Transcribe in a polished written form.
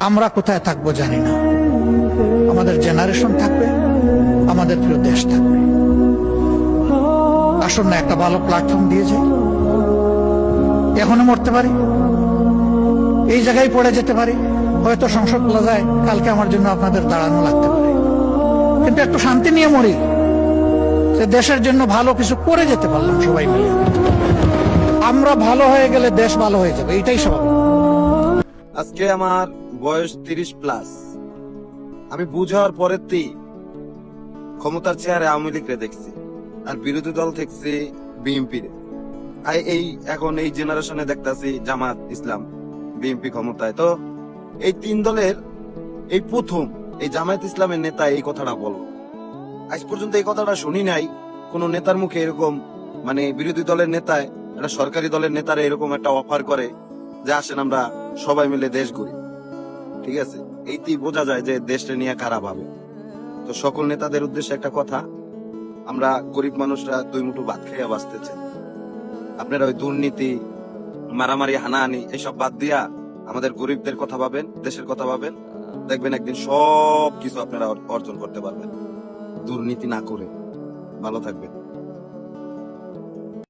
আমরা কোথায় থাকবো জানি না, আমাদের জেনারেশন থাকবে, আমাদের প্রিয় দেশ থাকবে। আসুন না একটা ভালো প্ল্যাটফর্ম দিয়ে যাই। এখনো মরতে পারি, এই জায়গায় পড়ে যেতে পারি, হয়তো সংসদ প্লাজায় কালকে আমার জন্য আপনাদের দাঁড়ানো লাগতে পারে, কিন্তু একটু শান্তি নিয়ে মরি, যে দেশের জন্য ভালো কিছু করে যেতে পারলাম সবাই মিলে। আমরা ভালো হয়ে গেলে দেশ ভালো হয়ে যাবে, এটাই স্বাভাবিক। আজকে আমার বয়স 30+। আমি বুঝার পরেতেই ক্ষমতার চেহারে আওয়ামী লীগরে দেখছি, আর বিরোধী দল দেখছি বিএনপি রে। এই এখন এই জেনারেশনে দেখতেছি জামাত ইসলাম, বিএনপি ক্ষমতায়। তো এই তিন দলের এই প্রথম এই জামায়াত ইসলামের নেতা এই কথাটা বলল। আজ পর্যন্ত এই কথাটা শুনি নাই কোন নেতার মুখে এরকম, মানে বিরোধী দলের নেতায় একটা সরকারি দলের নেতারা এরকম একটা অফার করে যে আসেন আমরা সবাই মিলে দেশ গড়ি। ঠিক আছে, এইতেই বোঝা যায় যে দেশটা নিয়ে খারাপ হবে। তো সকল নেতাদের উদ্দেশ্যে একটা কথা, আমরা গরিব মানুষরা দুই মুঠো ভাত খেয়ে বাঁচতেছে। আপনারা ওই দুর্নীতি, মারামারি, হানাহানি এইসব বাদ দিয়া আমাদের গরিবদের কথা ভাবেন, দেশের কথা ভাবেন, দেখবেন একদিন সব কিছু আপনারা অর্জন করতে পারবেন দুর্নীতি না করে। ভালো থাকবেন।